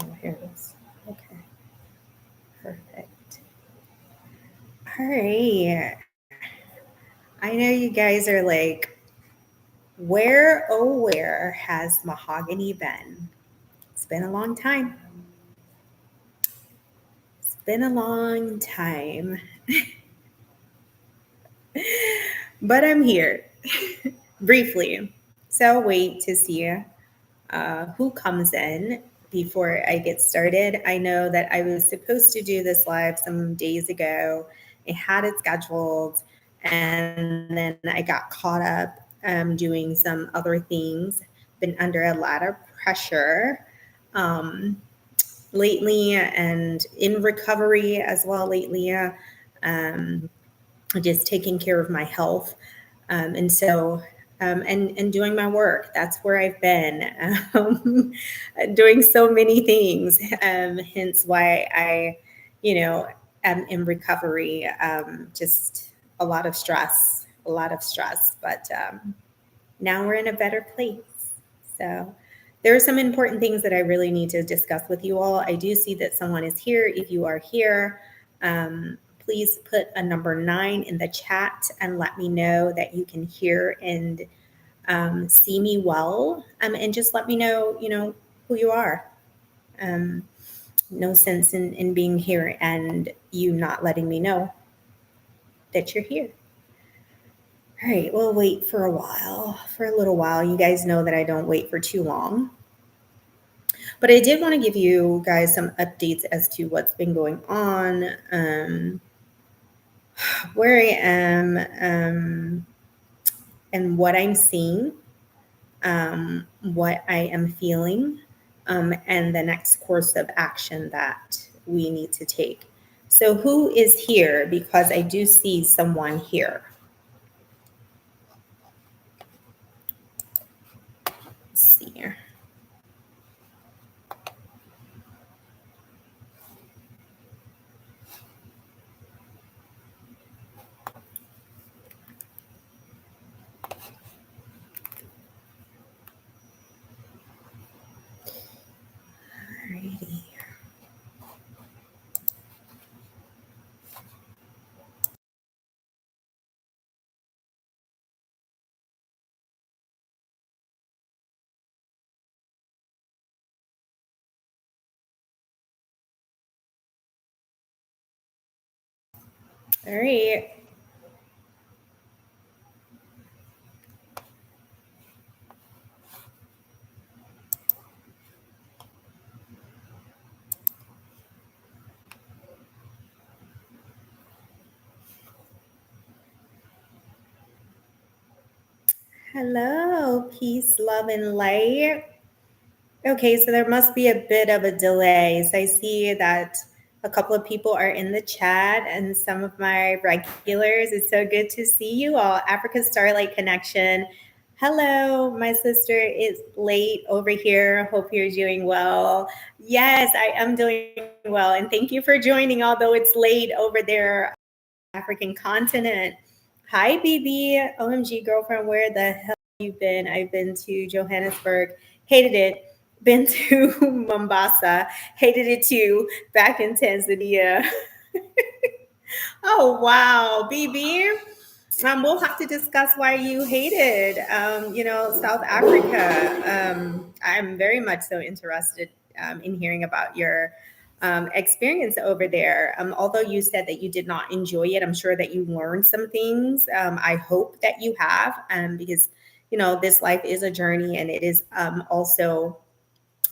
Oh, here it is. Okay, perfect. All right. I know you guys are like, where, oh, where has mahogany been? It's been a long time. It's been a long time, but I'm here briefly. So I'll wait to see who comes in before I get started. I know that I was supposed to do this live some days ago. I had it scheduled, and then I got caught up doing some other things. Been under a lot of pressure um, lately and in recovery as well lately. Um, just taking care of my health. And doing my work. That's where I've been, doing so many things. Hence why you know, am in recovery. Just a lot of stress. But now we're in a better place. So there are some important things that I really need to discuss with you all. I do see that someone is here. If you are here, please put a number 9 in the chat and let me know that you can hear and see me well. And just let me know, who you are. Um, no sense in being here and you not letting me know that you're here. All right, we'll wait for a little while. You guys know that I don't wait for too long. But I did want to give you guys some updates as to what's been going on, where I am, and what I'm seeing, what I am feeling, and the next course of action that we need to take. So, who is here? Because I do see someone here. Let's see here. Alrighty. All right. Hello, peace, love, and light. Okay, so there must be a bit of a delay. So I see that a couple of people are in the chat and some of my regulars. It's so good to see you all. Africa Starlight Connection. Hello, my sister is late over here. Hope you're doing well. Yes, I am doing well. And thank you for joining, although it's late over there, African continent. Hi, BB. OMG, girlfriend, where the hell have you been? I've been to Johannesburg, hated it. Been to Mombasa, hated it too. Back in Tanzania. Oh, wow, BB. We'll have to discuss why you hated, South Africa. I'm very much so interested in hearing about your experience over there. Although you said that you did not enjoy it, I'm sure that you learned some things. I hope that you have, because this life is a journey, and it is also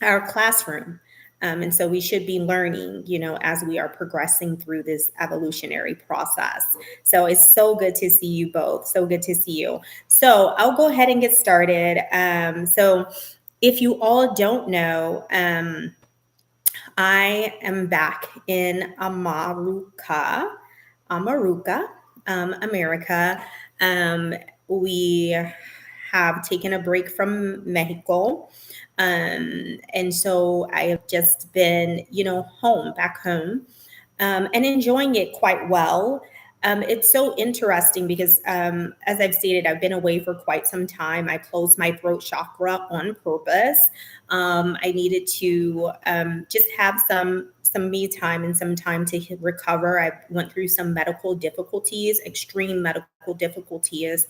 our classroom. And so we should be learning, as we are progressing through this evolutionary process. So it's so good to see you both. So good to see you. So I'll go ahead and get started. So if you all don't know, I am back in Amaruca, America. We have taken a break from Mexico. And so I have just been, back home, and enjoying it quite well. It's so interesting because, as I've stated, I've been away for quite some time. I closed my throat chakra on purpose. I needed to just have some me time and some time to recover. I went through some medical difficulties, extreme medical difficulties.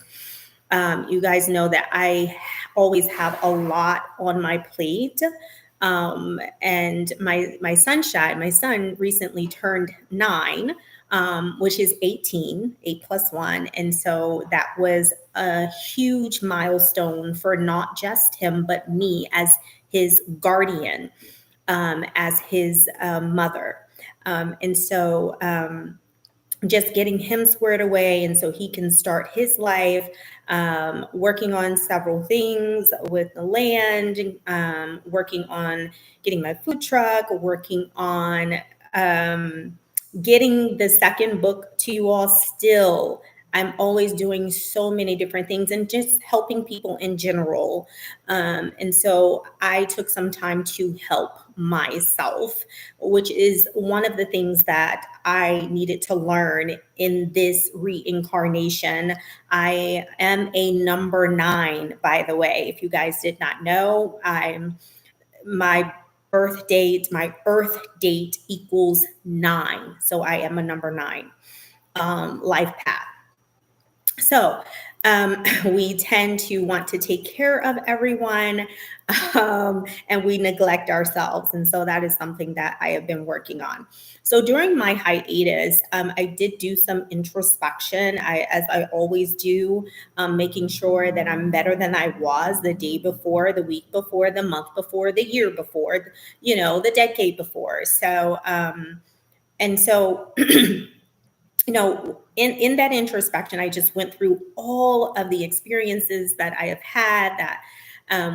You guys know that I always have a lot on my plate. And my son recently turned 9, which is 18, 8 plus 1. And so that was a huge milestone for not just him, but me as his guardian, as his mother. Just getting him squared away and so he can start his life, working on several things with the land, working on getting my food truck, working on getting the second book to you all. Still, I'm always doing so many different things and just helping people in general. And so I took some time to help myself, which is one of the things that I needed to learn in this reincarnation. I am a number 9, by the way. If you guys did not know, my my earth date equals 9. So I am a number 9 life path. So we tend to want to take care of everyone, and we neglect ourselves. And so that is something that I have been working on. So during my hiatus, I did do some introspection, as I always do, making sure that I'm better than I was the day before, the week before, the month before, the year before, the decade before. So, and so, in that introspection, I just went through all of the experiences that I have had, that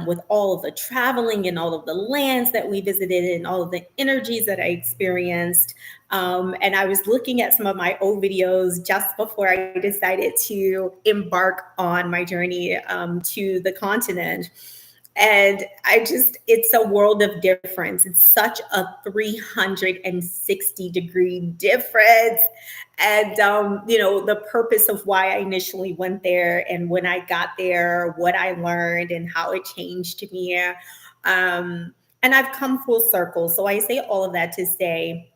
with all of the traveling and all of the lands that we visited and all of the energies that I experienced. And I was looking at some of my old videos just before I decided to embark on my journey to the continent. And it's a world of difference. It's such a 360-degree difference. And, the purpose of why I initially went there and when I got there, what I learned and how it changed me. And I've come full circle. So I say all of that to say,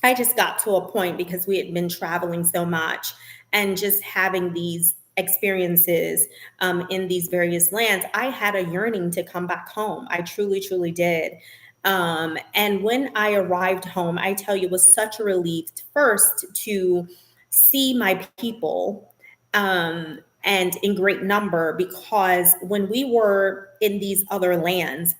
I just got to a point because we had been traveling so much and just having these experiences in these various lands. I had a yearning to come back home. I truly, truly did. And when I arrived home, I tell you, it was such a relief first to see my people, and in great number, because when we were in these other lands,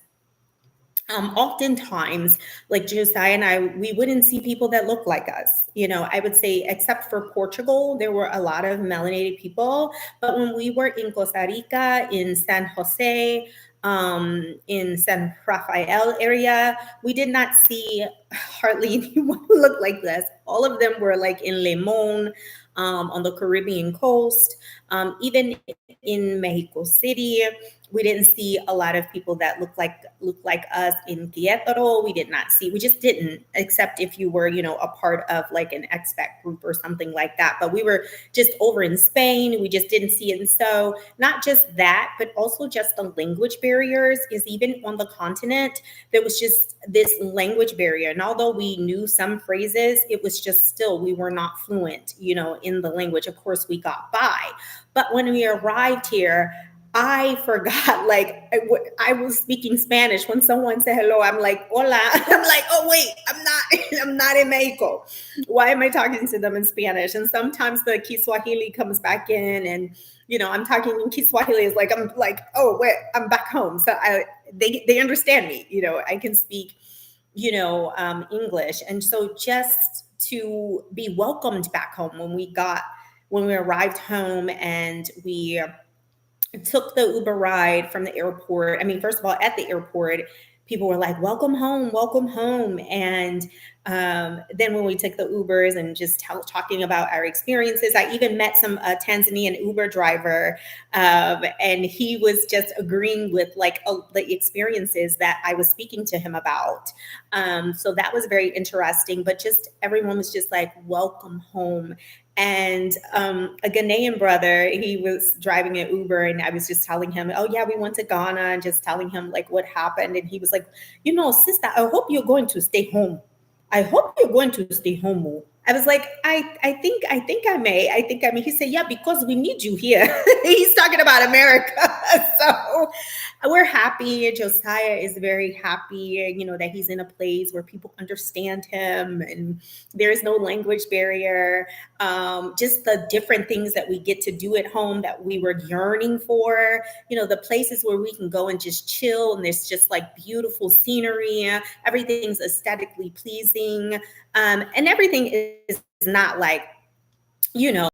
oftentimes, like Josiah and I, we wouldn't see people that look like us. I would say, except for Portugal, there were a lot of melanated people. But when we were in Costa Rica, in San Jose, in San Rafael area, we did not see hardly anyone who looked like this. All of them were like in Limon, on the Caribbean coast, even in Mexico City. We didn't see a lot of people that looked like us in Querétaro. We just didn't, except if you were, a part of like an expat group or something like that. But we were just over in Spain. We just didn't see it. And so not just that, but also just the language barriers, is even on the continent, there was just this language barrier. And although we knew some phrases, it was just still, we were not fluent, in the language. Of course, we got by. But when we arrived here, I forgot, like, I was speaking Spanish. When someone said hello, I'm like, hola. I'm like, oh, wait, I'm not in Mexico. Why am I talking to them in Spanish? And sometimes the Kiswahili comes back in, and, I'm talking in Kiswahili. It's like, I'm like, oh, wait, I'm back home. So they understand me, I can speak, English. And so just to be welcomed back home when we arrived home and we took the Uber ride from the airport. I mean, first of all, at the airport, people were like, welcome home, welcome home. And then when we took the Ubers and just talking about our experiences, I even met some Tanzanian Uber driver, and he was just agreeing with like the experiences that I was speaking to him about. So that was very interesting, but just everyone was just like, welcome home. And a Ghanaian brother, he was driving an Uber, and I was just telling him, "Oh yeah, we went to Ghana," and just telling him like what happened. And he was like, "Sister, I hope you're going to stay home. I hope you're going to stay home." Oh." I was like, I think I may. I think I may. He said, "Yeah, because we need you here." He's talking about America. So we're happy. Josiah is very happy, that he's in a place where people understand him and there is no language barrier. Just the different things that we get to do at home that we were yearning for, the places where we can go and just chill, and there's just like beautiful scenery. Everything's aesthetically pleasing. And everything is not like, you know,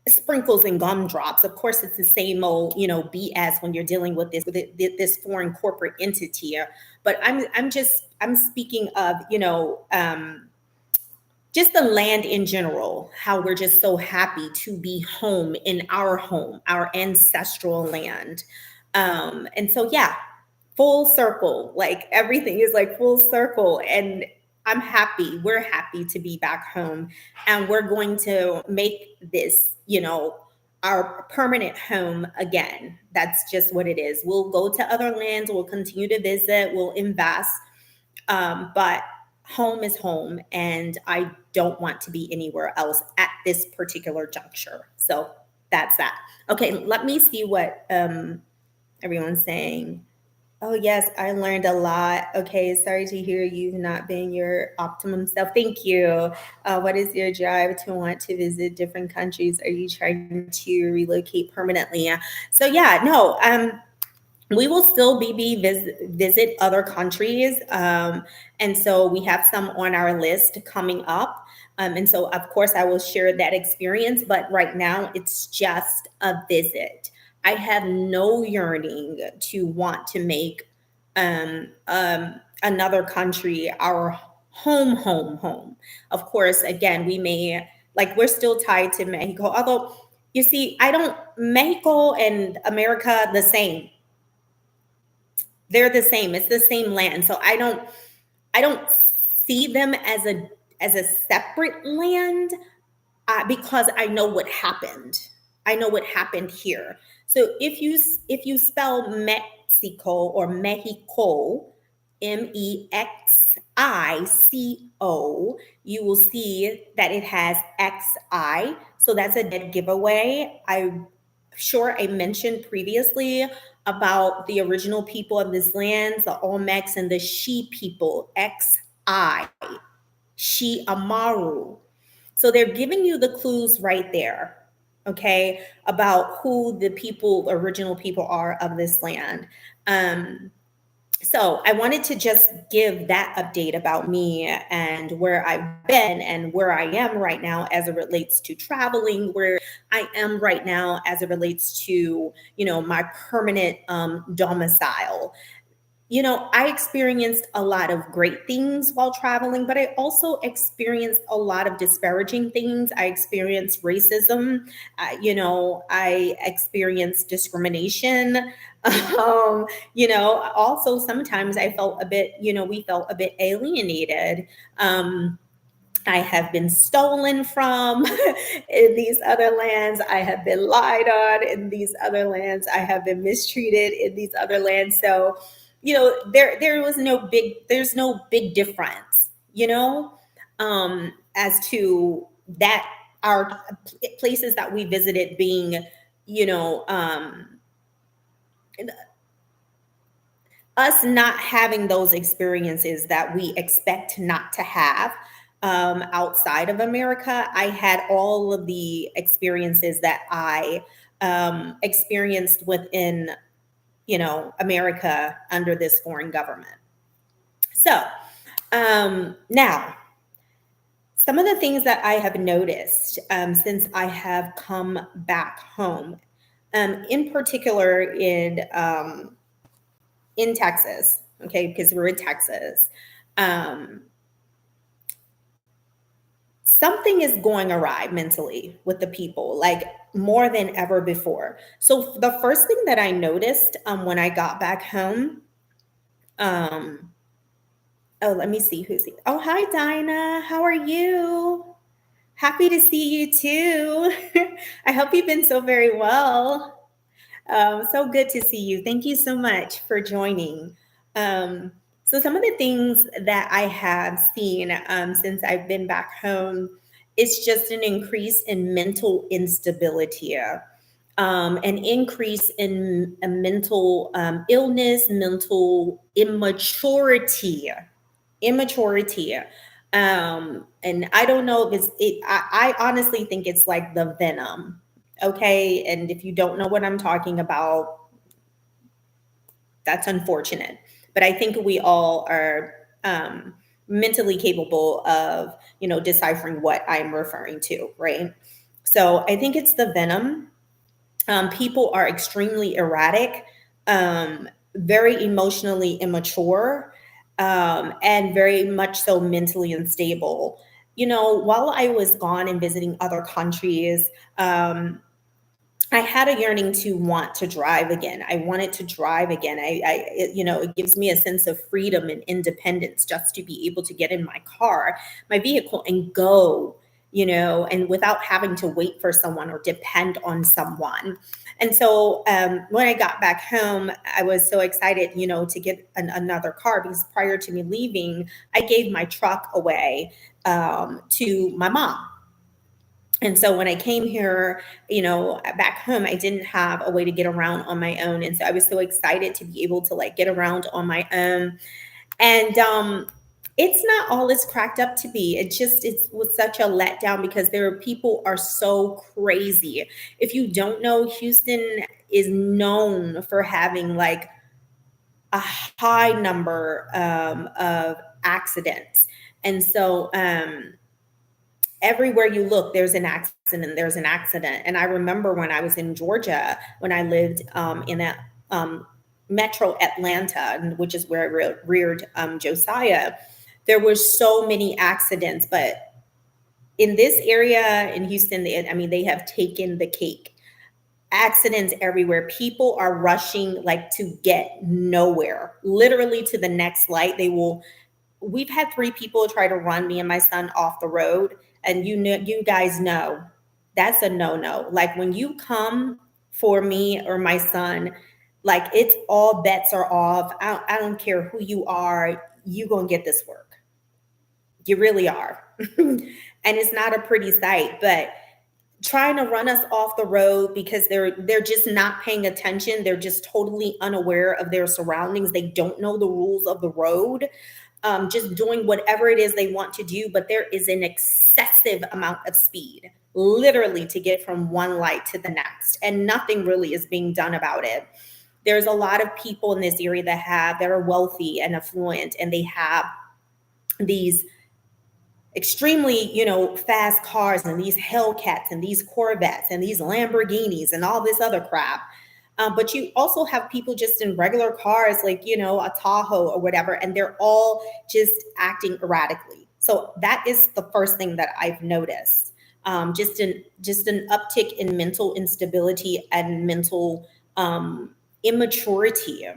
sprinkles and gumdrops. Of course, it's the same old, BS when you're dealing with this foreign corporate entity. But I'm speaking of, just the land in general, how we're just so happy to be home, our ancestral land. And so, yeah, full circle, like everything is like full circle. And we're happy to be back home. And we're going to make this, our permanent home again. That's just what it is. We'll go to other lands, we'll continue to visit, we'll invest. But home is home, and I don't want to be anywhere else at this particular juncture. So that's that. Okay, let me see what everyone's saying. Oh, yes, I learned a lot. Okay, sorry to hear you've not been your optimum self. Thank you. What is your drive to want to visit different countries? Are you trying to relocate permanently? So, yeah, no, we will still visit other countries. And so we have some on our list coming up. And so, of course, I will share that experience. But right now, it's just a visit. I have no yearning to want to make another country our home. Of course, again, we may, like, we're still tied to Mexico. Although, you see, Mexico and America, the same. They're the same. It's the same land. So I don't see them as a separate land, because I know what happened. I know what happened here. So if you spell Mexico or Mexico, Mexico, you will see that it has XI. So that's a dead giveaway. I'm sure I mentioned previously about the original people of this land, the Olmecs and the She people, XI, She Amaru. So they're giving you the clues right there, okay, about who the original people are of this land. So I wanted to just give that update about me and where I've been and where I am right now as it relates to traveling, where I am right now as it relates to, my permanent domicile. I experienced a lot of great things while traveling, but I also experienced a lot of disparaging things. I experienced racism. I experienced discrimination. Also sometimes I felt a bit, we felt a bit alienated. I have been stolen from in these other lands. I have been lied on in these other lands. I have been mistreated in these other lands. So, there's no big difference, as to that, our places that we visited being, us not having those experiences that we expect not to have outside of America. I had all of the experiences that I experienced within, America under this foreign government. So now, some of the things that I have noticed since I have come back home, in particular in Texas, okay, because we're in Texas, something is going awry mentally with the people, like more than ever before. So the first thing that I noticed when I got back home, oh, let me see who's here. Oh, hi, Dinah. How are you? Happy to see you too. I hope you've been so very well. So good to see you. Thank you so much for joining. Um, so, some of the things that I have seen since I've been back home is just an increase in mental instability, an increase in mental illness, mental immaturity. And I don't know if I honestly think it's like the venom. Okay. And if you don't know what I'm talking about, that's unfortunate. But I think we all are mentally capable of, deciphering what I'm referring to, right? So I think it's the venom. People are extremely erratic, very emotionally immature, and very much so mentally unstable. While I was gone and visiting other countries, I had a yearning to want to drive again. I wanted to drive again. It gives me a sense of freedom and independence just to be able to get in my vehicle and go, and without having to wait for someone or depend on someone. And so when I got back home, I was so excited, to get another car because prior to me leaving, I gave my truck away to my mom. And so when I came here, back home, I didn't have a way to get around on my own. And so I was so excited to be able to like get around on my own. And it's not all it's cracked up to be. It was such a letdown because people are so crazy. If you don't know, Houston is known for having like a high number of accidents. And so everywhere you look, there's an accident. And I remember when I was in Georgia, when I lived in a metro Atlanta, which is where I reared Josiah, there were so many accidents. But in this area in Houston, they have taken the cake. Accidents everywhere. People are rushing like to get nowhere, literally to the next light. We've had 3 people try to run me and my son off the road. And you guys know that's a no. Like when you come for me or my son, like it's all bets are off. I don't care who you are, you gonna get this work. You really are. And it's not a pretty sight, but trying to run us off the road because they're just not paying attention. They're just totally unaware of their surroundings. They don't know the rules of the road. Just doing whatever it is they want to do, but there is an excessive amount of speed, literally, to get from one light to the next, and nothing really is being done about it. There's a lot of people in this area that are wealthy and affluent, and they have these extremely, fast cars and these Hellcats and these Corvettes and these Lamborghinis and all this other crap. But you also have people just in regular cars, like, a Tahoe or whatever, and they're all just acting erratically. So that is the first thing that I've noticed. Just an uptick in mental instability and mental immaturity.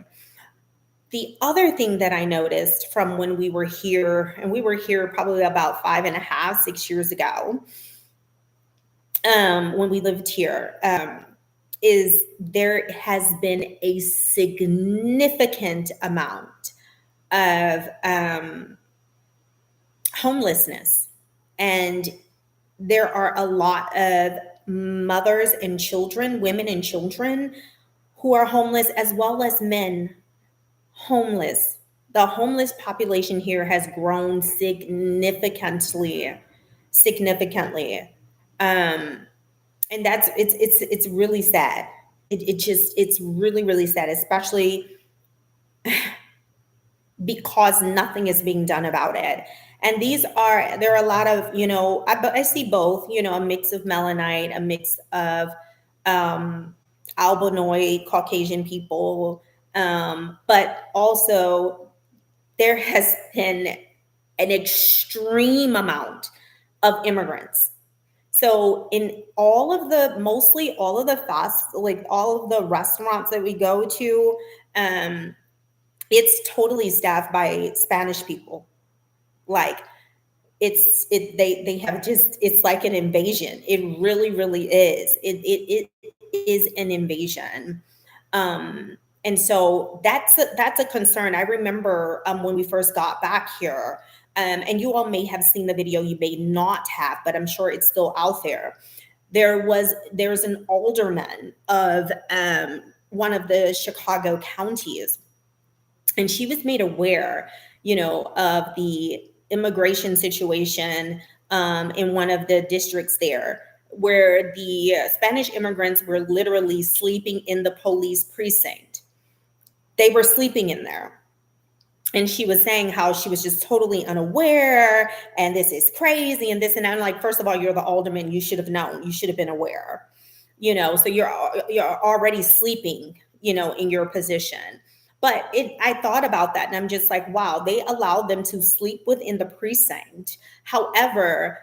The other thing that I noticed from when we were here, and we were here probably about 5.5, 6 years ago, when we lived here, is there has been a significant amount of homelessness. And there are a lot of mothers and children, women and children, who are homeless, as well as men homeless. The homeless population here has grown significantly. And it's really sad. It's really, really sad, especially because nothing is being done about it. And there are a lot of, I see both, a mix of Melaninite, a mix of Albanoid Caucasian people, but also there has been an extreme amount of immigrants. So in mostly all of the like all of the restaurants that we go to, it's totally staffed by Spanish people. Like they have just, it's like an invasion. It really, really is. It is an invasion. And so that's a concern. I remember when we first got back here, and you all may have seen the video, you may not have, but I'm sure it's still out there. There's an alderman of one of the Chicago counties, and she was made aware, of the immigration situation in one of the districts there, where the Spanish immigrants were literally sleeping in the police precinct. They were sleeping in there. And she was saying how she was just totally unaware, and this is crazy, and this and that. I'm like, first of all, you're the alderman. You should have known. You should have been aware. So you're already sleeping, in your position. But I thought about that, and I'm just like, wow, they allowed them to sleep within the precinct. However,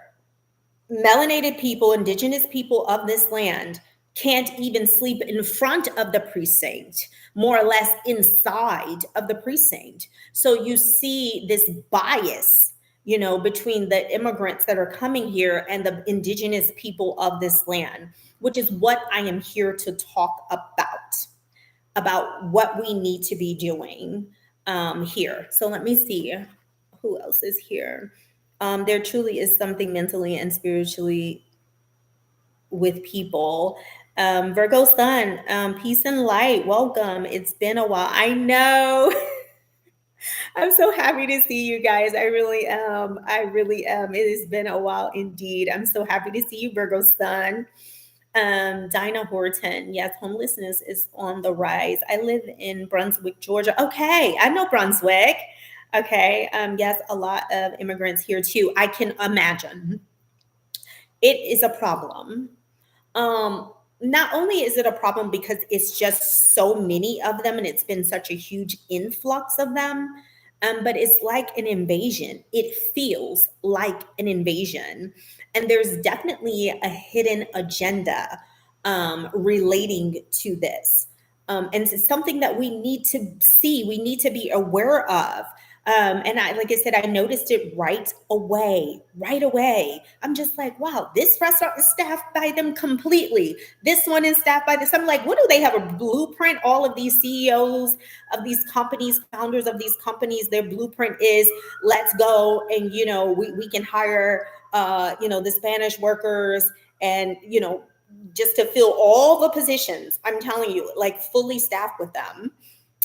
melanated people, indigenous people of this land, can't even sleep in front of the precinct, more or less inside of the precinct. So you see this bias, between the immigrants that are coming here and the indigenous people of this land, which is what I am here to talk about what we need to be doing here. So let me see who else is here. There truly is something mentally and spiritually with people. Virgo sun, peace and light. Welcome. It's been a while. I know. I'm so happy to see you guys. I really am. It has been a while indeed. I'm so happy to see you, Virgo sun. Dinah Horton. Yes, homelessness is on the rise. I live in Brunswick, Georgia. Okay, I know Brunswick. Okay. Yes, a lot of immigrants here too. I can imagine. It is a problem. Not only is it a problem because it's just so many of them and it's been such a huge influx of them, but it's like an invasion. It feels like an invasion. And there's definitely a hidden agenda relating to this. And it's something that we need to see, we need to be aware of. And like I said, I noticed it right away. I'm just like, wow, this restaurant is staffed by them completely. This one is staffed by this. I'm like, what do they have a blueprint? All of these CEOs of these companies, founders of these companies, their blueprint is let's go and, we can hire, the Spanish workers and, just to fill all the positions. I'm telling you, like fully staffed with them,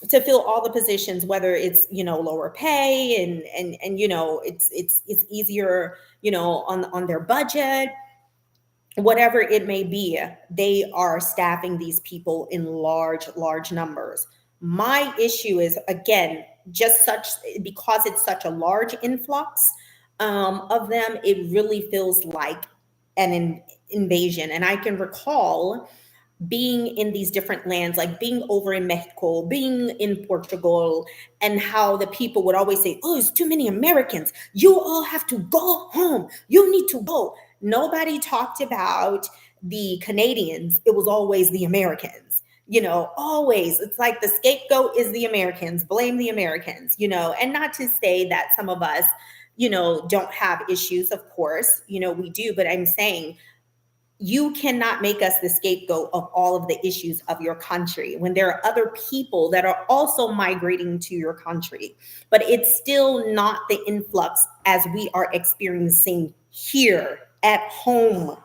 to fill all the positions, whether it's, lower pay and it's easier, on their budget, whatever it may be, they are staffing these people in large numbers. My issue is, again, because it's such a large influx of them, it really feels like an invasion. And I can recall being in these different lands, like being over in Mexico, being in Portugal, and how the people would always say, oh, it's too many Americans. You all have to go home. You need to go. Nobody talked about the Canadians. It was always the Americans, always. It's like the scapegoat is the Americans, blame the Americans, and not to say that some of us, don't have issues. Of course, we do, but I'm saying, you cannot make us the scapegoat of all of the issues of your country when there are other people that are also migrating to your country. But it's still not the influx as we are experiencing here at home.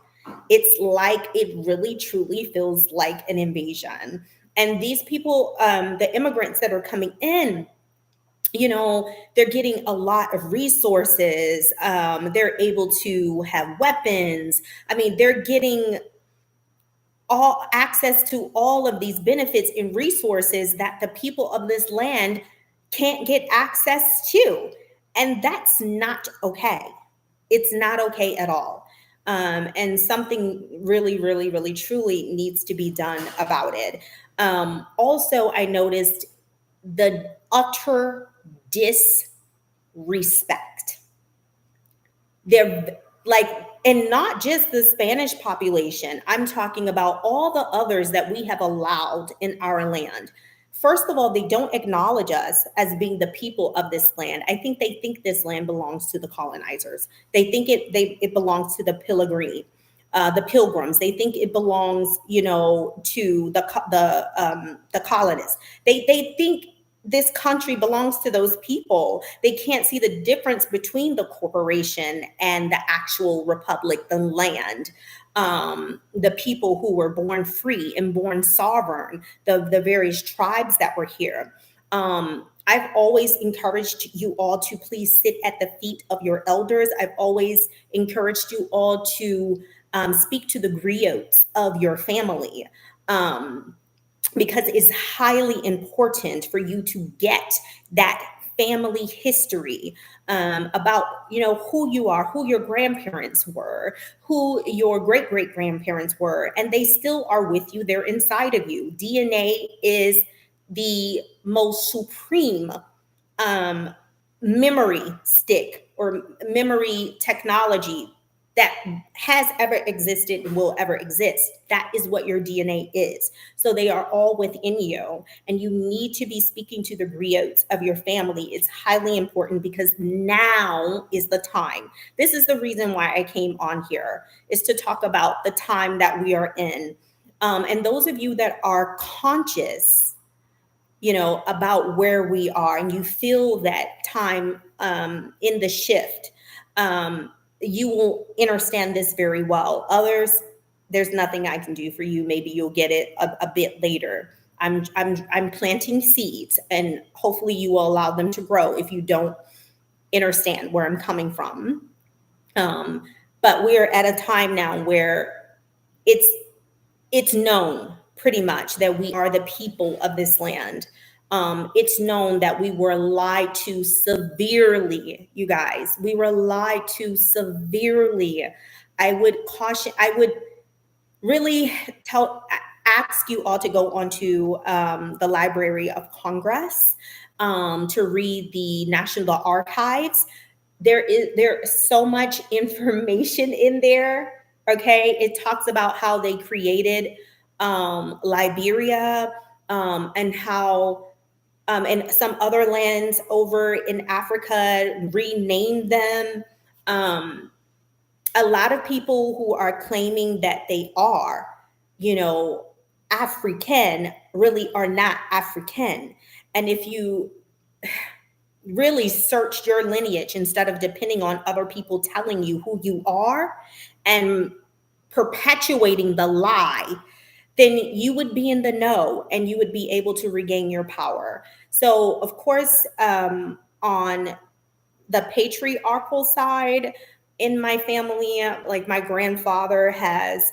It's like it really truly feels like an invasion. And these people, the immigrants that are coming in, they're getting a lot of resources. They're able to have weapons. I mean, they're getting all access to all of these benefits and resources that the people of this land can't get access to. And that's not okay. It's not okay at all. And something really, really, really, truly needs to be done about it. Also, I noticed the utter disrespect. They're like, and not just the Spanish population, I'm talking about all the others that we have allowed in our land first of all, they don't acknowledge us as being the people of this land. I think they think this land belongs to the colonizers. They think it belongs to the pilgrims. They think it belongs, to the colonists. They think this country belongs to those people. They can't see the difference between the corporation and the actual republic, the land. The people who were born free and born sovereign, the various tribes that were here. I've always encouraged you all to please sit at the feet of your elders. I've always encouraged you all to speak to the griots of your family. Because it's highly important for you to get that family history about who you are, who your grandparents were, who your great great grandparents were, and they still are with you. They're inside of you. DNA is the most supreme memory stick or memory technology that has ever existed and will ever exist. That is what your DNA is. So they are all within you, and you need to be speaking to the griots of your family. It's highly important because now is the time. This is the reason why I came on here, is to talk about the time that we are in. And those of you that are conscious, about where we are, and you feel that time in the shift, you will understand this very well. Others, there's nothing I can do for you. Maybe you'll get it a bit later. I'm planting seeds, and hopefully you will allow them to grow if you don't understand where I'm coming from. But we are at a time now where it's known pretty much that we are the people of this land. It's known that we were lied to severely, you guys. We were lied to severely. I would really ask you all to go onto the Library of Congress to read the National Archives. There is so much information in there. Okay, it talks about how they created Liberia and how and some other lands over in Africa, renamed them. A lot of people who are claiming that they are, African, really are not African. And if you really search your lineage instead of depending on other people telling you who you are and perpetuating the lie, then you would be in the know and you would be able to regain your power. So, of course, on the patriarchal side in my family, like my grandfather has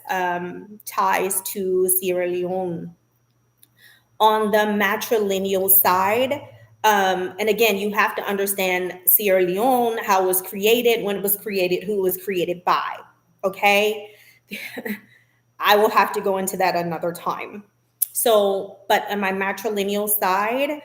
ties to Sierra Leone. On the matrilineal side, and again, you have to understand Sierra Leone, how it was created, when it was created, who it was created by, okay? I will have to go into that another time. So, but on my matrilineal side,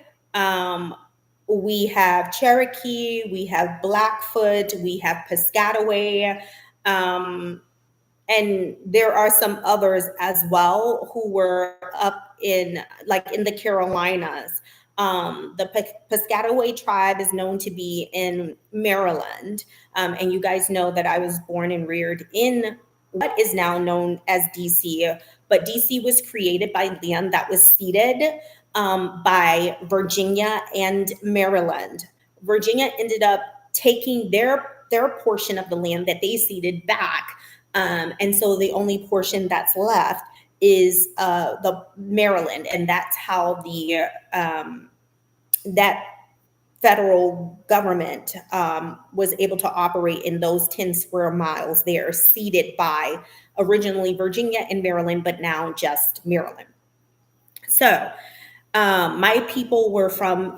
we have Cherokee, we have Blackfoot, we have Piscataway, and there are some others as well who were up in the Carolinas. The Piscataway tribe is known to be in Maryland, and you guys know that I was born and reared in what is now known as DC, but DC was created by land that was ceded by Virginia and Maryland. Virginia ended up taking their portion of the land that they ceded back, and so the only portion that's left is the Maryland, and that's how the that federal government was able to operate in those 10 square miles there, ceded by originally Virginia and Maryland, but now just Maryland. So my people were from,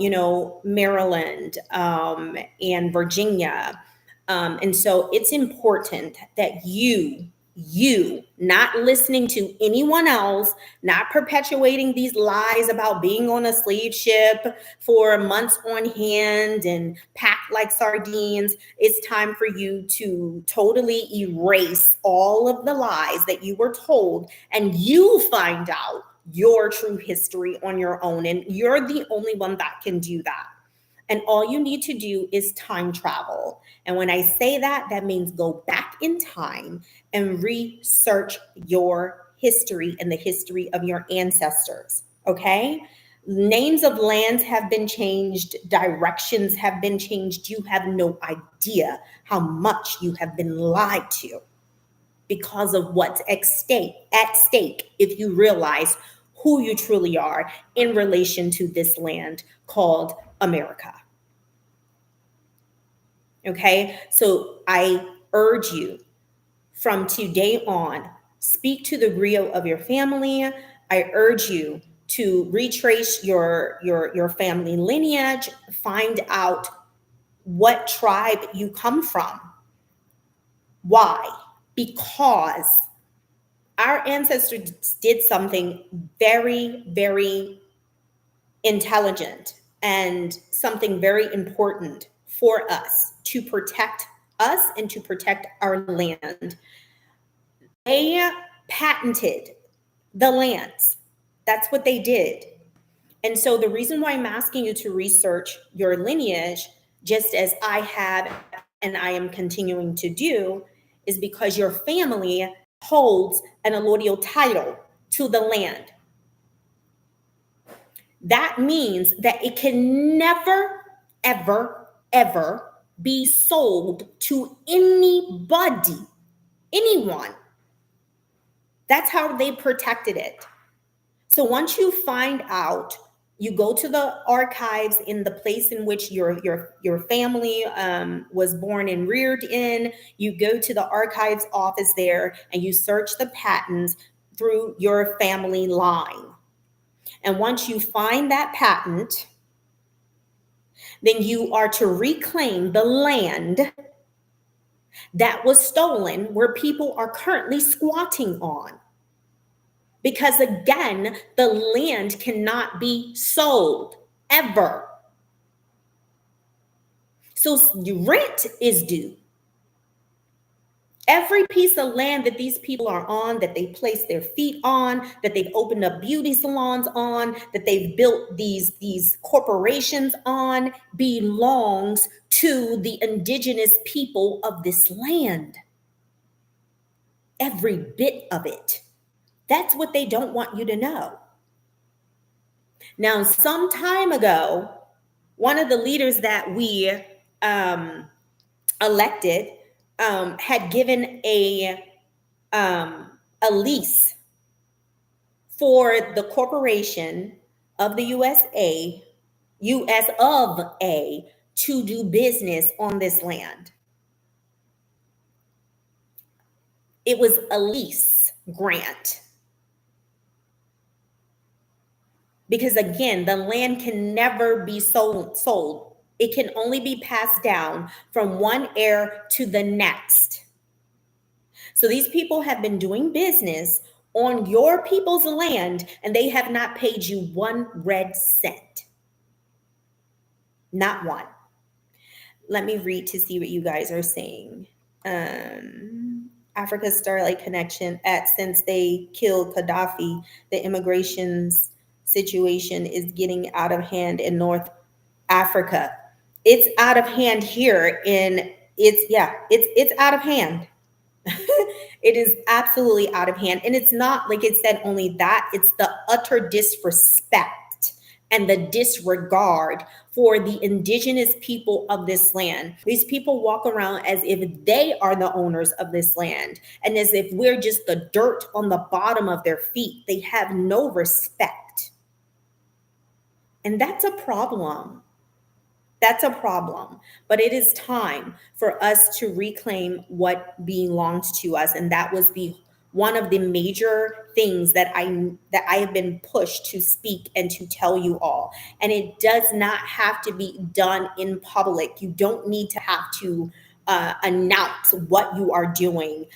Maryland and Virginia. And so it's important that you not listening to anyone else, not perpetuating these lies about being on a slave ship for months on hand and packed like sardines. It's time for you to totally erase all of the lies that you were told, and you find out your true history on your own. And you're the only one that can do that. And all you need to do is time travel. And when I say that, that means go back in time and research your history and the history of your ancestors. Okay? Names of lands have been changed, directions have been changed. You have no idea how much you have been lied to because of what's at stake if you realize who you truly are in relation to this land called America. Okay, so I urge you from today on, speak to the griot of your family. I urge you to retrace your family lineage, find out what tribe you come from. Why? Because our ancestors did something very, very intelligent and something very important for us to protect us and to protect our land. They patented the lands. That's what they did. And so the reason why I'm asking you to research your lineage, just as I have and I am continuing to do, is because your family holds an allodial title to the land. That means that it can never, ever, ever be sold to anybody, anyone. That's how they protected it. So once you find out, you go to the archives in the place in which your family was born and reared in. You go to the archives office there and you search the patents through your family line. And once you find that patent, then you are to reclaim the land that was stolen where people are currently squatting on. Because again, the land cannot be sold ever. So rent is due. Every piece of land that these people are on, that they place their feet on, that they've opened up beauty salons on, that they've built these corporations on, belongs to the indigenous people of this land. Every bit of it. That's what they don't want you to know. Now, some time ago, one of the leaders that we elected had given a lease for the corporation of the US of A to do business on this land. It was a lease grant. Because again, the land can never be sold. It can only be passed down from one heir to the next. So these people have been doing business on your people's land and they have not paid you one red cent. Not one. Let me read to see what you guys are saying. Africa's Starlight Connection since they killed Gaddafi, the immigrations situation is getting out of hand in North Africa. It's out of hand here it's out of hand. It is absolutely out of hand. And it's not, like it said, only that, it's the utter disrespect and the disregard for the indigenous people of this land. These people walk around as if they are the owners of this land and as if we're just the dirt on the bottom of their feet. They have no respect. And that's a problem. That's a problem. But it is time for us to reclaim what belongs to us. And that was one of the major things that I have been pushed to speak and to tell you all. And it does not have to be done in public. You don't need to have to announce what you are doing.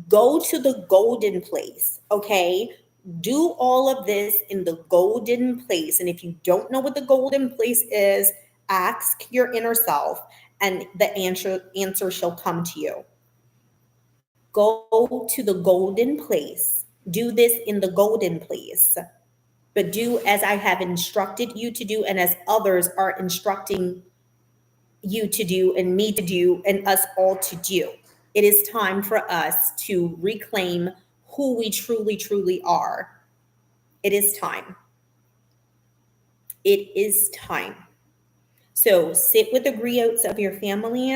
Go to the golden place, okay? Do all of this in the golden place. And if you don't know what the golden place is, ask your inner self and the answer shall come to you. Go to the golden place. Do this in the golden place. but do as I have instructed you to do, and as others are instructing you to do, and me to do, and us all to do. It is time for us to reclaim who we truly, truly are. It is time. It is time. So sit with the griots of your family,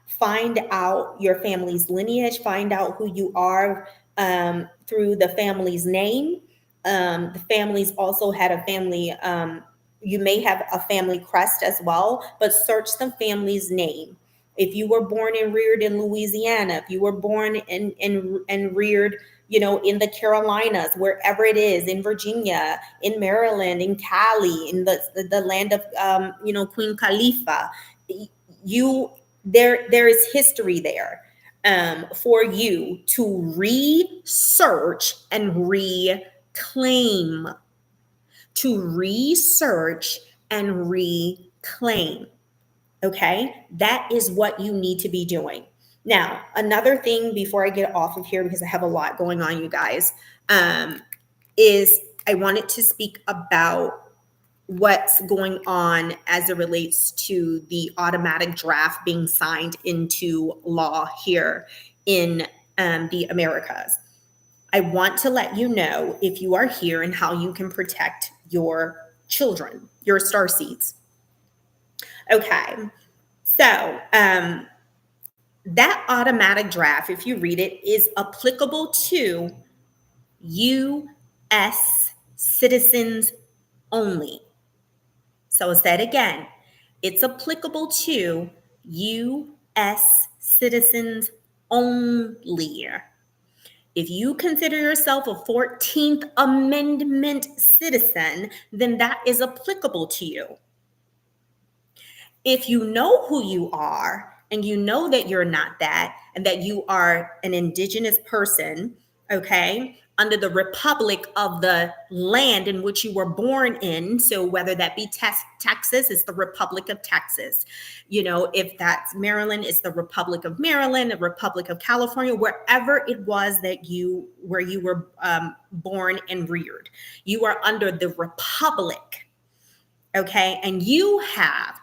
find out your family's lineage, find out who you are through the family's name. The families also had a family, you may have a family crest as well, but search the family's name. If you were born and reared in Louisiana, if you were born and reared, in the Carolinas, wherever it is, in Virginia, in Maryland, in Cali, in the land of, Queen Khalifa, there is history there for you to research and reclaim, Okay, that is what you need to be doing. Now, another thing before I get off of here, because I have a lot going on, you guys, is I wanted to speak about what's going on as it relates to the automatic draft being signed into law here in the Americas. I want to let you know, if you are here, and how you can protect your children, your starseeds. Okay, so that automatic draft, if you read it, is applicable to U.S. citizens only. So I'll say it again. It's applicable to U.S. citizens only. If you consider yourself a 14th Amendment citizen, then that is applicable to you. If you know who you are, and you know that you're not that, and that you are an indigenous person, okay, under the republic of the land in which you were born in, so whether that be Texas, it's the Republic of Texas. If that's Maryland, it's the Republic of Maryland, the Republic of California, wherever it was where you were born and reared. You are under the republic, okay? And you have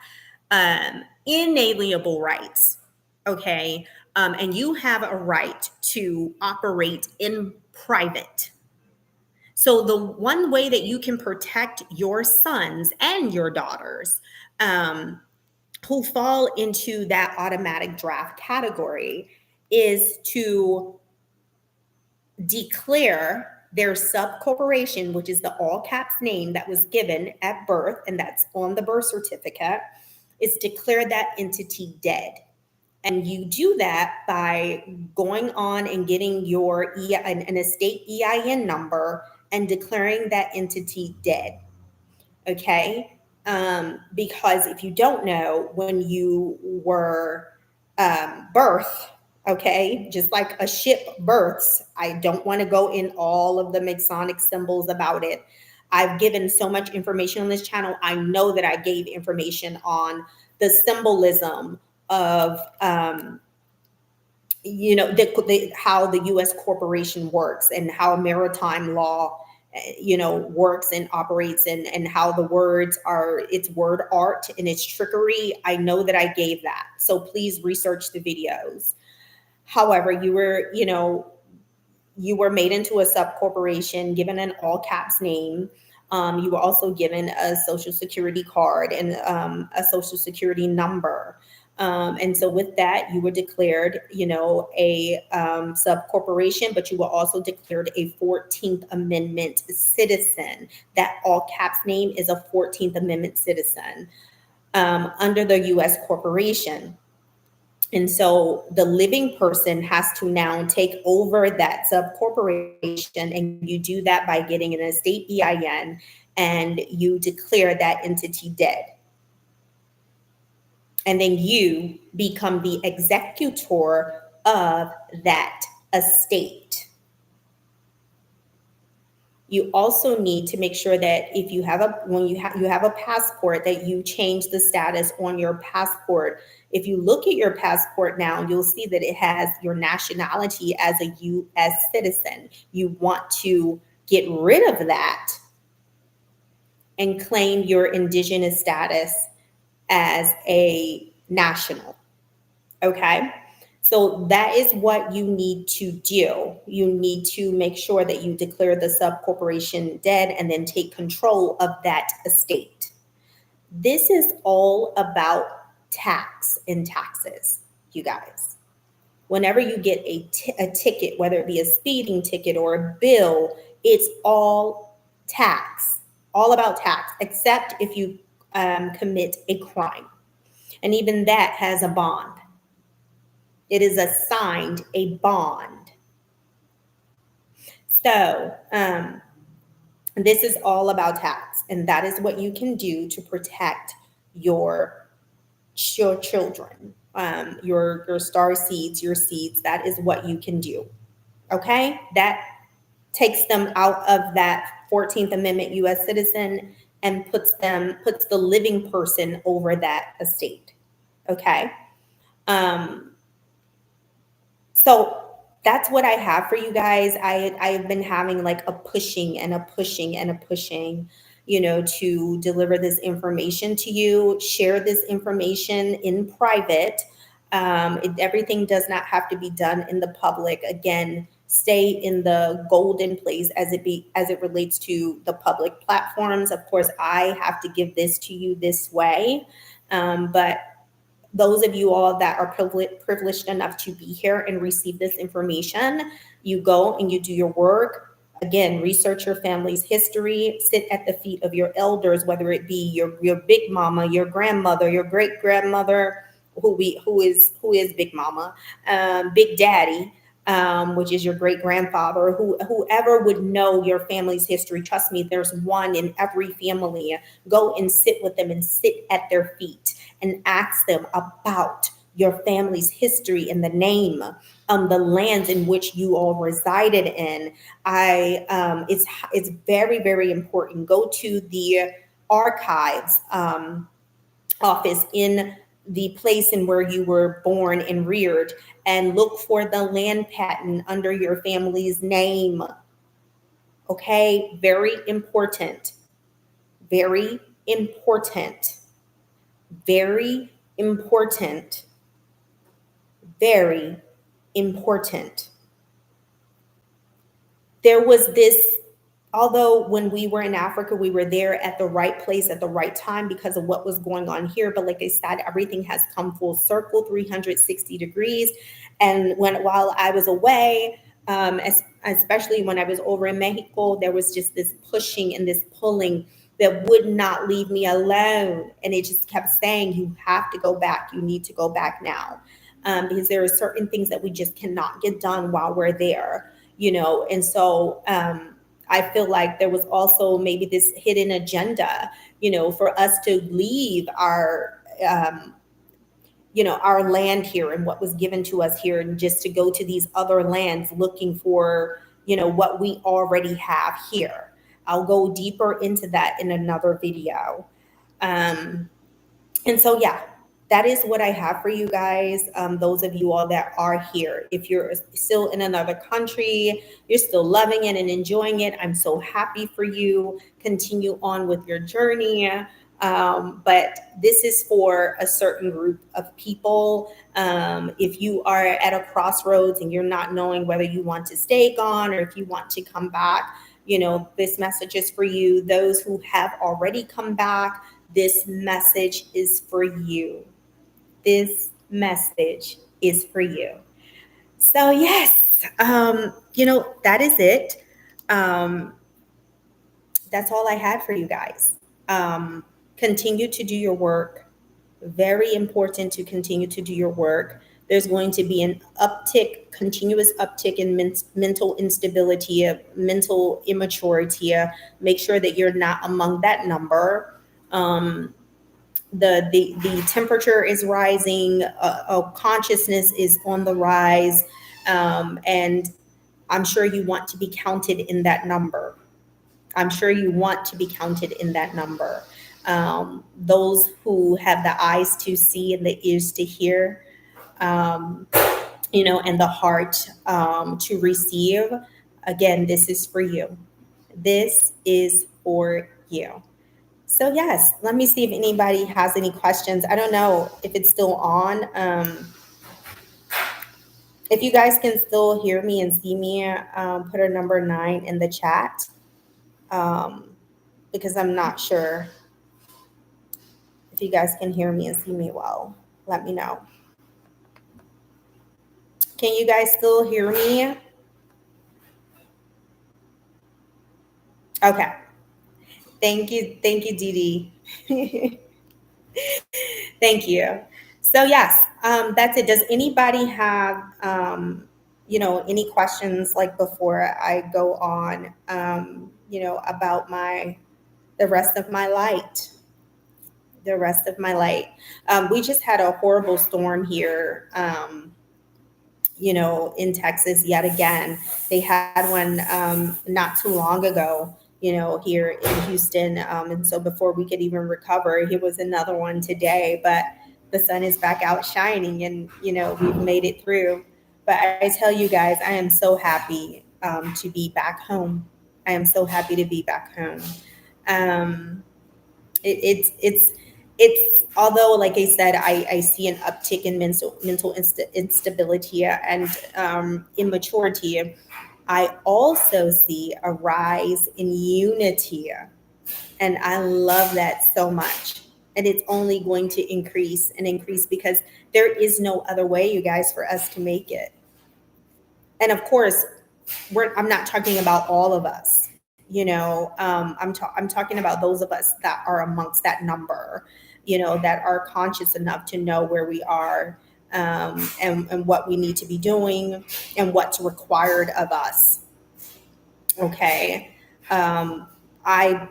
inalienable rights, okay? And you have a right to operate in private. So the one way that you can protect your sons and your daughters who fall into that automatic draft category is to declare their subcorporation, which is the all caps name that was given at birth, and that's on the birth certificate, is declare that entity dead. And you do that by going on and getting your an estate EIN number and declaring that entity dead. Okay? Because if you don't know, when you were birthed, okay, just like a ship births, I don't want to go in all of the Masonic symbols about it. I've given so much information on this channel. I know that I gave information on the symbolism of, how the U.S. corporation works, and how maritime law, works and operates, and how the words are, it's word art and it's trickery. I know that I gave that. So please research the videos. However, you were made into a subcorporation, given an all caps name. You were also given a social security card and a social security number. And so with that, you were declared, a subcorporation, but you were also declared a 14th Amendment citizen. That all caps name is a 14th Amendment citizen under the U.S. corporation. And so the living person has to now take over that subcorporation, and you do that by getting an estate EIN, and you declare that entity dead. And then you become the executor of that estate. You also need to make sure that if you have when you have a passport, that you change the status on your passport. If you look at your passport now, you'll see that it has your nationality as a U.S. citizen. You want to get rid of that and claim your indigenous status as a national. Okay. So that is what you need to do. You need to make sure that you declare the sub corporation dead and then take control of that estate. This is all about tax and taxes, you guys. Whenever you get a ticket, whether it be a speeding ticket or a bill, it's all tax, all about tax, except if you commit a crime. And even that has a bond. It is assigned a bond. So this is all about tax, and that is what you can do to protect your children, your star seeds, your seeds. That is what you can do. Okay, that takes them out of that 14th Amendment U.S. citizen and puts the living person over that estate. Okay. So that's what I have for you guys. I've been having like a pushing, to deliver this information to you, share this information in private. Everything does not have to be done in the public. Again, stay in the golden place as it relates to the public platforms. Of course, I have to give this to you this way, but those of you all that are privileged enough to be here and receive this information, you go and you do your work. Again, research your family's history, sit at the feet of your elders, whether it be your big mama, your grandmother, your great grandmother, who is big mama, big daddy, which is your great grandfather, whoever would know your family's history. Trust me, there's one in every family. Go and sit with them and sit at their feet and ask them about your family's history and the name, the lands in which you all resided in. It's very, very important. Go to the archives office in the place in where you were born and reared, and look for the land patent under your family's name. Okay, very important. Very important. Very important. Very important. There was this, although when we were in Africa, we were there at the right place at the right time because of what was going on here. But like I said, everything has come full circle, 360 degrees. And while I was away, especially when I was over in Mexico, there was just this pushing and this pulling that would not leave me alone. And it just kept saying, you have to go back. You need to go back now. Because there are certain things that we just cannot get done while we're there, And so I feel like there was also maybe this hidden agenda, for us to leave our land here and what was given to us here, and just to go to these other lands looking for, what we already have here. I'll go deeper into that in another video. And so, yeah, that is what I have for you guys. Those of you all that are here, if you're still in another country, you're still loving it and enjoying it, I'm so happy for you. Continue on with your journey. But this is for a certain group of people. If you are at a crossroads and you're not knowing whether you want to stay gone or if you want to come back, this message is for you. Those who have already come back, this message is for you. This message is for you. So yes, that is it. That's all I had for you guys. Continue to do your work. Very important to continue to do your work. There's going to be an continuous uptick in mental instability, mental immaturity. Make sure that you're not among that number. The temperature is rising, consciousness is on the rise, and I'm sure you want to be counted in that number. Those who have the eyes to see and the ears to hear, and the heart to receive. Again, this is for you. This is for you. So yes, let me see if anybody has any questions. I don't know if it's still on. If you guys can still hear me and see me, put a number 9 in the chat, um, because I'm not sure if you guys can hear me and see me well. Let me know. Can you guys still hear me? Okay. Thank you. Thank you, Dee Dee. Thank you. So yes, that's it. Does anybody have, any questions like before I go on, about the rest of my light, the rest of my light. We just had a horrible storm here, in Texas yet again. They had one not too long ago, here in Houston. And so before we could even recover, here was another one today. But the sun is back out shining, and, we've made it through. But I tell you guys, I am so happy to be back home. I am so happy to be back home. Um, it's although, like I said, I see an uptick in mental instability and immaturity. I also see a rise in unity, and I love that so much. And it's only going to increase and increase, because there is no other way, you guys, for us to make it. And of course, I'm not talking about all of us. I'm talking about those of us that are amongst that number, that are conscious enough to know where we are, and what we need to be doing and what's required of us. Okay. Um, I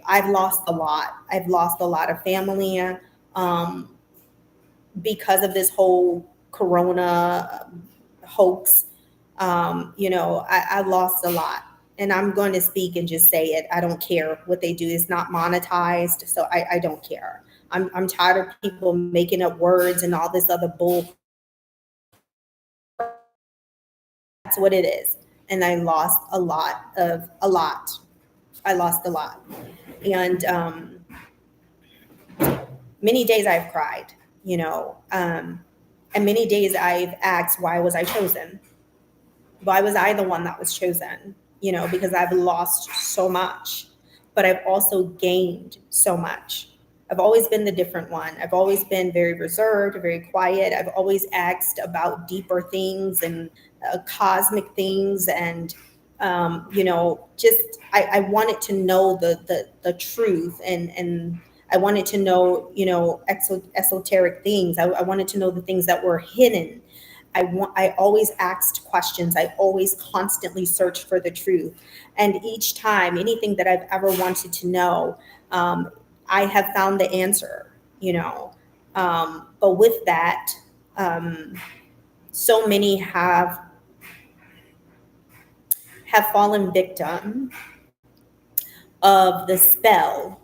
I've lost a lot. I've lost a lot of family, um, because of this whole corona hoax. I lost a lot. And I'm going to speak and just say it. I don't care what they do. It's not monetized. So I don't care. I'm tired of people making up words and all this other bull. That's what it is. And I lost a lot. I lost a lot. And many days I've cried, and many days I've asked, why was I chosen? Why was I the one that was chosen? Because I've lost so much, but I've also gained so much. I've always been the different one. I've always been very reserved, very quiet. I've always asked about deeper things and cosmic things, and just I wanted to know the truth, and I wanted to know, esoteric things. I wanted to know the things that were hidden. I always asked questions. I always constantly searched for the truth. And each time, anything that I've ever wanted to know, I have found the answer, But with that, um, so many have fallen victim of the spell,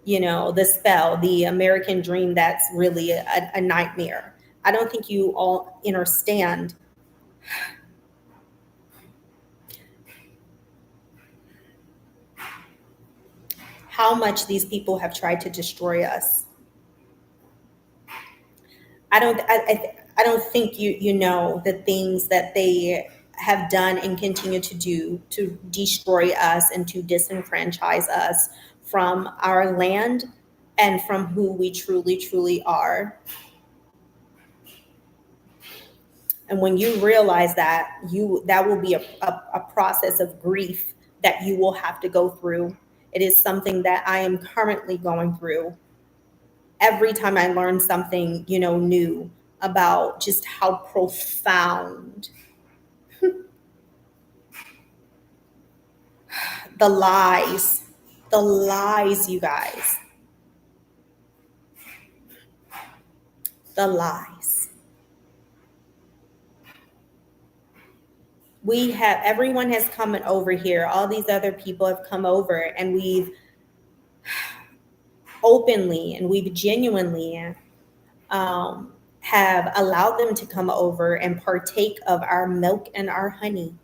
the spell, the American dream that's really a nightmare. I don't think you all understand how much these people have tried to destroy us. I don't think you know the things that they have done and continue to do to destroy us and to disenfranchise us from our land and from who we truly are. And when you realize that, that will be a process of grief that you will have to go through. It is something that I am currently going through. Every time I learn something, new about just how profound the lies, you guys, the lies. Everyone has come over here. All these other people have come over, and we've openly and we've genuinely have allowed them to come over and partake of our milk and our honey.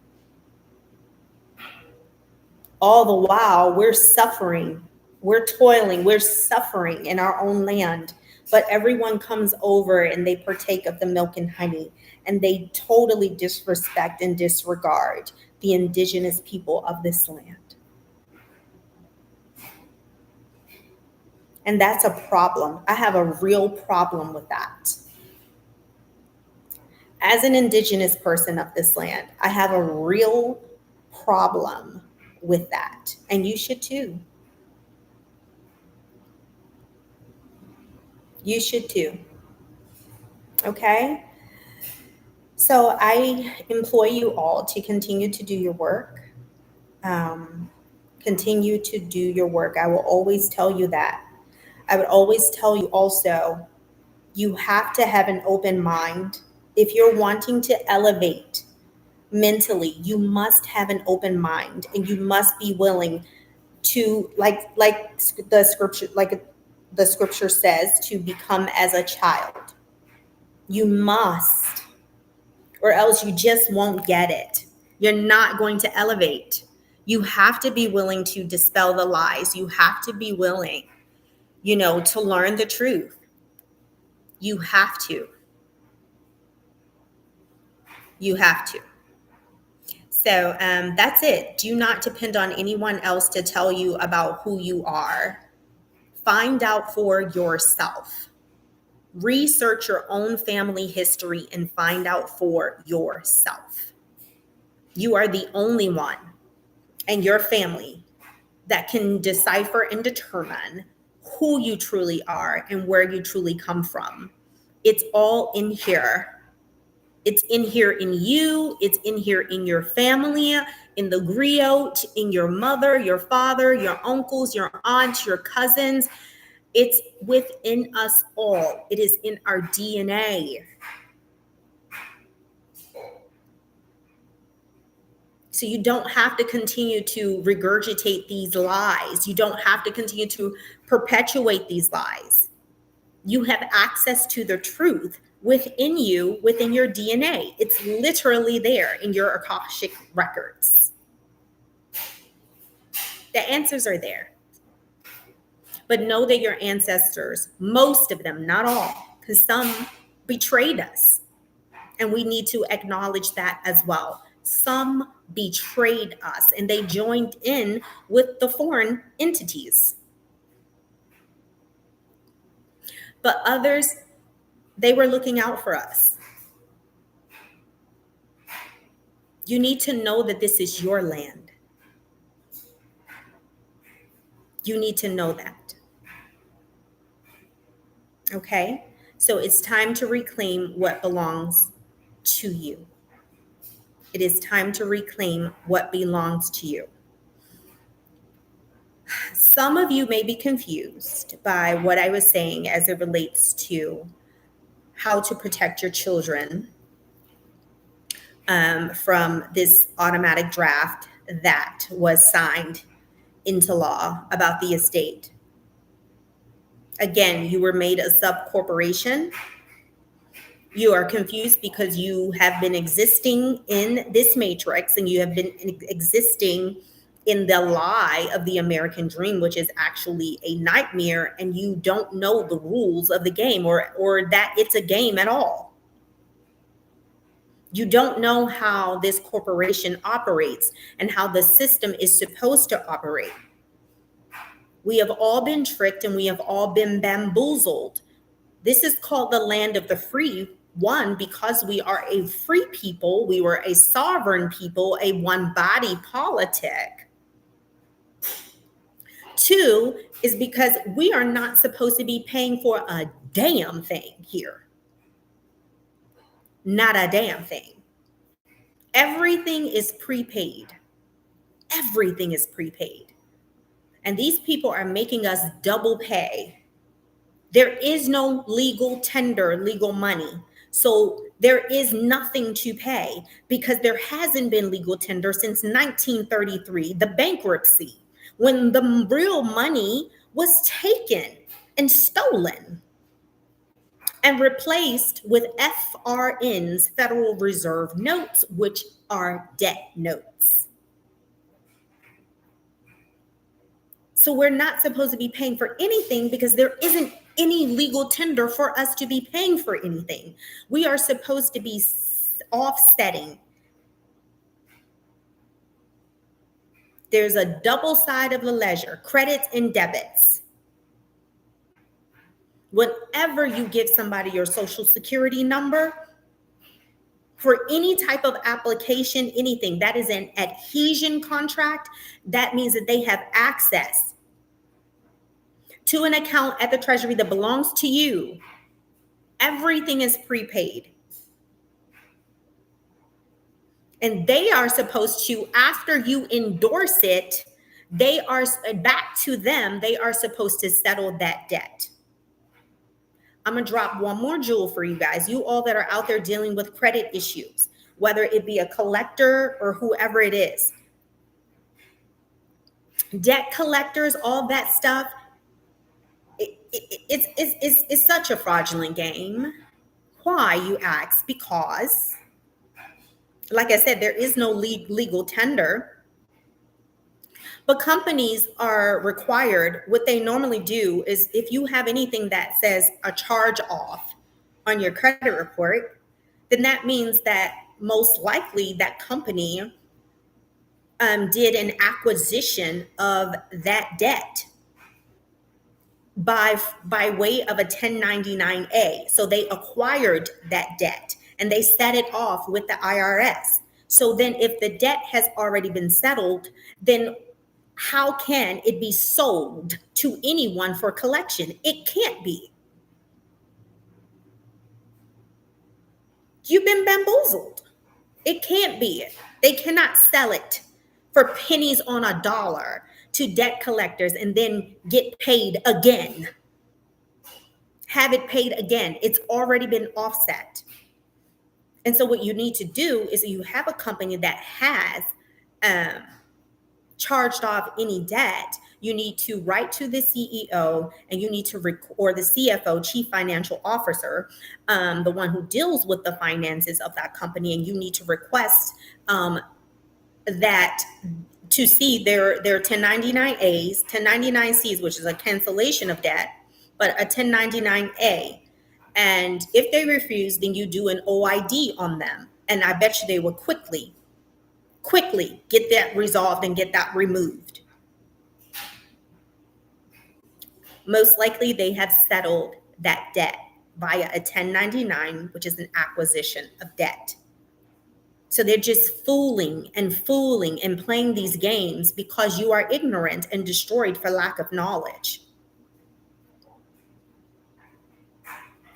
All the while, we're suffering, we're toiling, we're suffering in our own land. But everyone comes over and they partake of the milk and honey, and they totally disrespect and disregard the indigenous people of this land. And that's a problem. I have a real problem with that. As an indigenous person of this land, I have a real problem with that. And you should too. You should too. Okay? So I implore you all to continue to do your work. Continue to do your work. I will always tell you that. I would always tell you also, you have to have an open mind. If you're wanting to elevate mentally, you must have an open mind, and you must be willing to, like the scripture says, to become as a child. You must, or else you just won't get it. You're not going to elevate. You have to be willing to dispel the lies. You have to be willing, to learn the truth. You have to. You have to. So that's it. Do not depend on anyone else to tell you about who you are. Find out for yourself. Research your own family history and find out for yourself. You are the only one and your family that can decipher and determine who you truly are and where you truly come from. It's all in here. It's in here in you. It's in here in your family, in the griot, in your mother, your father, your uncles, your aunts, your cousins. It's within us all. It is in our DNA. So you don't have to continue to regurgitate these lies. You don't have to continue to perpetuate these lies. You have access to the truth within you, within your DNA. It's literally there in your Akashic records. The answers are there. But know that your ancestors, most of them, not all, because some betrayed us. And we need to acknowledge that as well. Some betrayed us and they joined in with the foreign entities. But others, they were looking out for us. You need to know that this is your land. You need to know that. Okay? So it's time to reclaim what belongs to you. It is time to reclaim what belongs to you. Some of you may be confused by what I was saying as it relates to how to protect your children from this automatic draft that was signed into law about the estate. Again, you were made a sub corporation. You are confused because you have been existing in this matrix and you have been existing in the lie of the American dream, which is actually a nightmare, and you don't know the rules of the game or that it's a game at all. You don't know how this corporation operates and how the system is supposed to operate. We have all been tricked and we have all been bamboozled. This is called the land of the free. One, because we are a free people, we were a sovereign people, a one body politic. Two is because we are not supposed to be paying for a damn thing here. Not a damn thing. Everything is prepaid. Everything is prepaid. And these people are making us double pay. There is no legal tender, legal money. So there is nothing to pay because there hasn't been legal tender since 1933, the bankruptcy, when the real money was taken and stolen and replaced with FRN's, Federal Reserve notes, which are debt notes. So we're not supposed to be paying for anything because there isn't any legal tender for us to be paying for anything. We are supposed to be offsetting. There's a double side of the ledger, credits and debits. Whenever you give somebody your social security number, for any type of application, anything, that is an adhesion contract. That means that they have access to an account at the Treasury that belongs to you. Everything is prepaid. And they are supposed to, after you endorse it, they are back to them. They are supposed to settle that debt. I'm going to drop one more jewel for you guys. You all that are out there dealing with credit issues, whether it be a collector or whoever it is. Debt collectors, all that stuff, it's such a fraudulent game. Why, you ask? Because, like I said, there is no legal tender. But companies are required, what they normally do is if you have anything that says a charge off on your credit report, then that means that most likely that company did an acquisition of that debt by way of a 1099-A. So they acquired that debt and they set it off with the IRS. So then if the debt has already been settled, then how can it be sold to anyone for collection? It can't be. You've been bamboozled. It can't be. They cannot sell it for pennies on a dollar to debt collectors and then get paid again. Have it paid again. It's already been offset. And so what you need to do is you have a company that has charged off any debt, you need to write to the CEO and you need to or the CFO, Chief Financial Officer, the one who deals with the finances of that company, and you need to request that to see their 1099As, 1099Cs, which is a cancellation of debt, but a 1099A. And if they refuse, then you do an OID on them. And I bet you they will quickly get that resolved and get that removed. Most likely they have settled that debt via a 1099, which is an acquisition of debt. So they're just fooling and playing these games because you are ignorant and destroyed for lack of knowledge.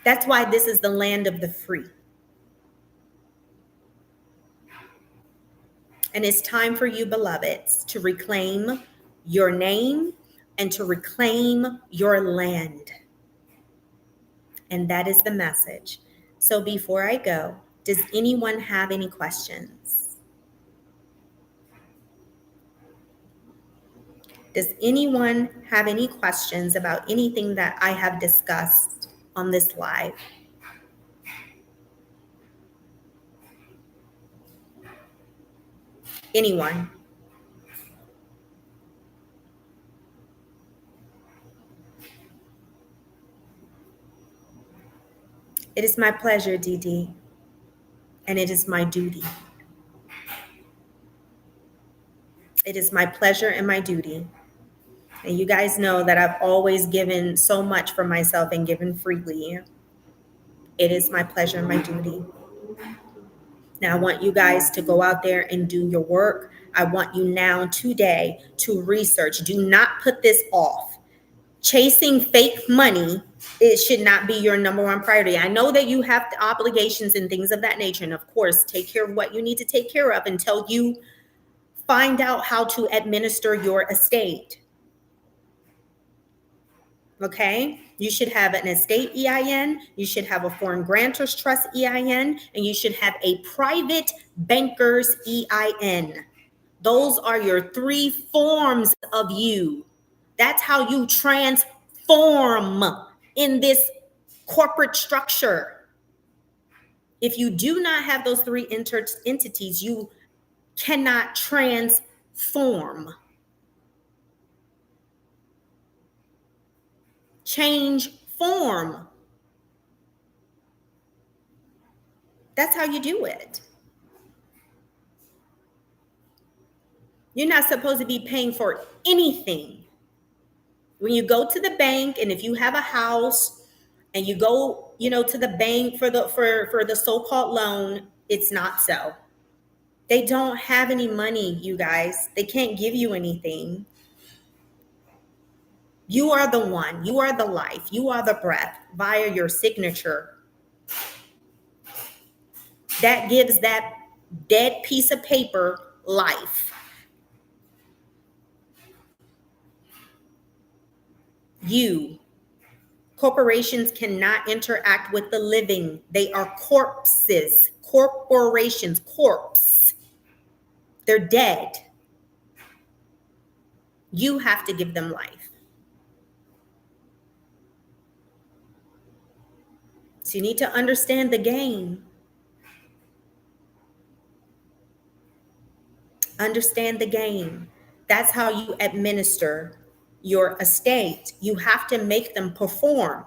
That's why this is the land of the free. And it's time for you, beloveds, to reclaim your name and to reclaim your land. And that is the message. So before I go, does anyone have any questions? Does anyone have any questions about anything that I have discussed on this live? Anyone? It is my pleasure, DD, and it is my duty. It is my pleasure and my duty. And you guys know that I've always given so much for myself and given freely. It is my pleasure and my duty. Now, I want you guys to go out there and do your work. I want you now today to research. Do not put this off. Chasing fake money, it should not be your number one priority. I know that you have obligations and things of that nature. And of course, take care of what you need to take care of until you find out how to administer your estate. Okay? You should have an estate EIN, you should have a foreign grantors trust EIN, and you should have a private banker's EIN. Those are your three forms of you. That's how you transform in this corporate structure. If you do not have those three entities, you cannot transform. change form. That's how you do it. You're not supposed to be paying for anything. When you go to the bank, and if you have a house and you go, to the bank for the so-called loan, it's not so. They don't have any money, you guys. They can't give you anything. You are the one. You are the life. You are the breath via your signature. That gives that dead piece of paper life. You. Corporations cannot interact with the living. They are corpses. Corporations, corpse. They're dead. You have to give them life. So you need to understand the game. Understand the game. That's how you administer your estate. You have to make them perform.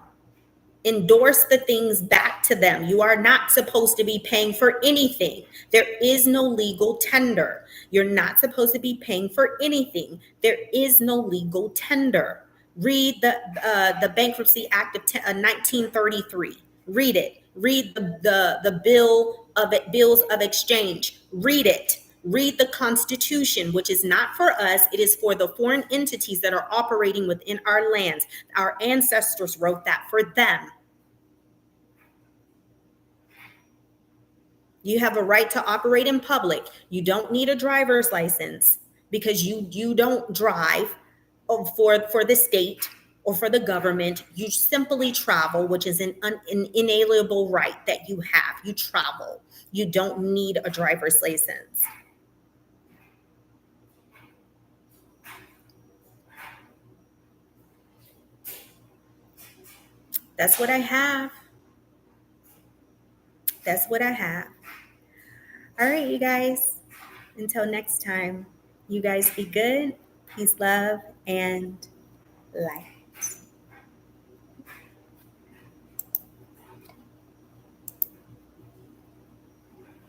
Endorse the things back to them. You are not supposed to be paying for anything. There is no legal tender. You're not supposed to be paying for anything. There is no legal tender. Read the Bankruptcy Act of 1933. Read it. Read the bills of exchange. Read it. Read the Constitution, which is not for us. It is for the foreign entities that are operating within our lands. Our ancestors wrote that for them. You have a right to operate in public. You don't need a driver's license because you don't drive for the state or for the government. You simply travel, which is an inalienable right that you have. You travel. You don't need a driver's license. That's what I have. That's what I have. All right, you guys. Until next time, you guys be good. Peace, love, and light.